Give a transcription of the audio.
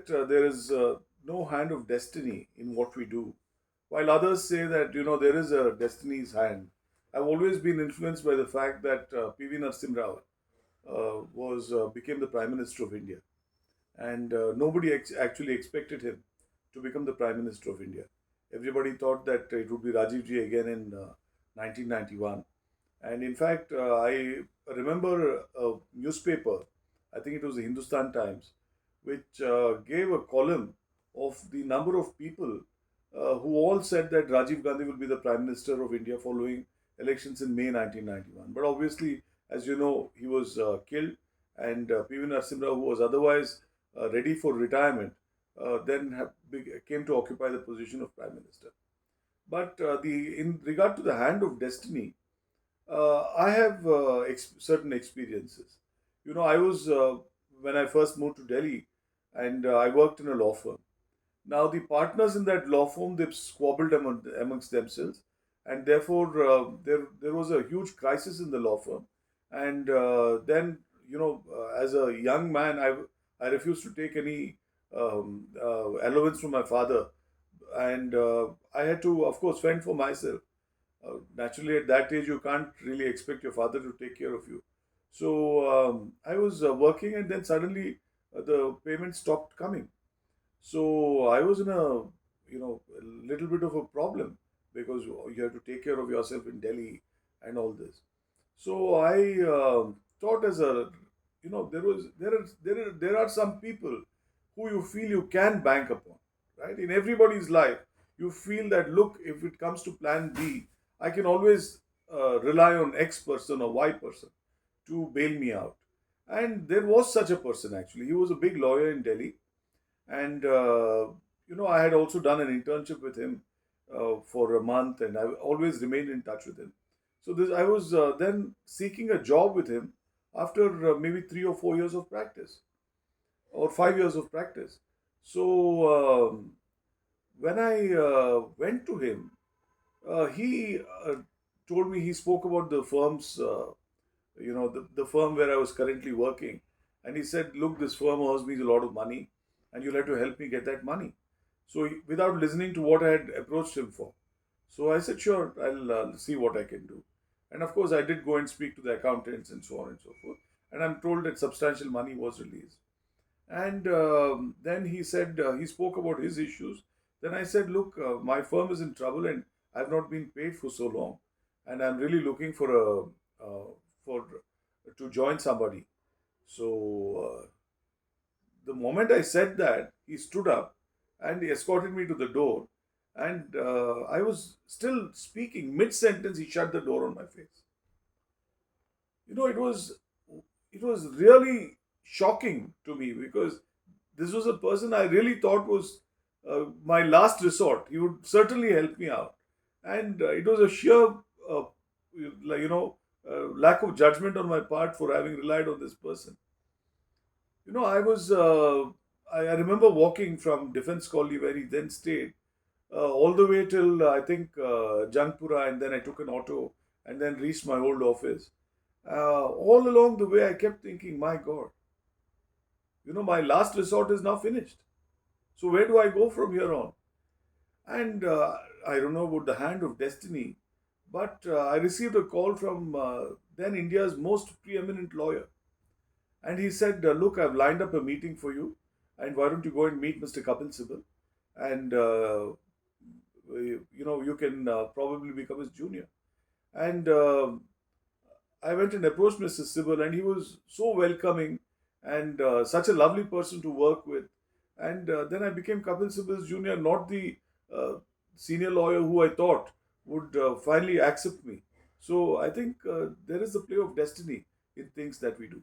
that there is no hand of destiny in what we do, while others say that there is a destiny's hand. I've always been influenced by the fact that P.V. Narasimha Rao was became the Prime Minister of India, and nobody actually expected him to become the Prime Minister of India. Everybody thought that it would be Rajiv ji again in 1991, and in fact, I remember a newspaper, I think it was the Hindustan Times, which gave a column of the number of people who all said that Rajiv Gandhi will be the Prime Minister of India following elections in May 1991. But obviously, as you know, he was killed, and P.V. Narasimha Rao, who was otherwise ready for retirement, then came to occupy the position of Prime Minister. But the in regard to the hand of destiny, I have certain experiences. I was when I first moved to Delhi, and I worked in a law firm. Now, the partners in that law firm, they squabbled amongst themselves, and therefore there was a huge crisis in the law firm. And then, as a young man, I refused to take any allowance from my father, and I had to, of course, fend for myself. Naturally, at that age, you can't really expect your father to take care of you. So I was working, and then suddenly the payment stopped coming. So I was in a little bit of a problem because you have to take care of yourself in Delhi and all this. So I thought as a, there are some people who you feel you can bank upon, right? In everybody's life, you feel that, look, if it comes to plan B, I can always rely on X person or Y person to bail me out. And there was such a person actually. He was a big lawyer in Delhi, and I had also done an internship with him for a month, and I always remained in touch with him. So this I was then seeking a job with him after maybe 3 or 4 years of practice, or 5 years of practice. So when I went to him, he told me, he spoke about the firm's the firm where I was currently working. And he said, look, this firm owes me a lot of money, and you'll have to help me get that money. So, without listening to what I had approached him for, so I said, sure, I'll see what I can do. And of course, I did go and speak to the accountants and so on and so forth. And I'm told that substantial money was released. And then he said, he spoke about his issues. Then I said, look, my firm is in trouble, and I've not been paid for so long. And I'm really looking for to join somebody. So the moment I said that, he stood up and he escorted me to the door. And I was still speaking. Mid sentence, he shut the door on my face. It was really shocking to me, because this was a person I really thought was my last resort. He would certainly help me out, and it was a sheer like, lack of judgment on my part for having relied on this person. I was I remember walking from Defense Colony, where he then stayed, all the way till I think Jangpura, and then I took an auto and then reached my old office. All along the way, I kept thinking, my God, my last resort is now finished. So where do I go from here on? And I don't know about the hand of destiny, but I received a call from then India's most preeminent lawyer. And he said, look, I've lined up a meeting for you, and why don't you go and meet Mr. Kapil Sibal? And, you can probably become his junior. And I went and approached Mr. Sibal, and he was so welcoming, and such a lovely person to work with. And then I became Kapil Sibal's junior, not the uh, senior lawyer who I thought would finally accept me. So I think there is a play of destiny in things that we do.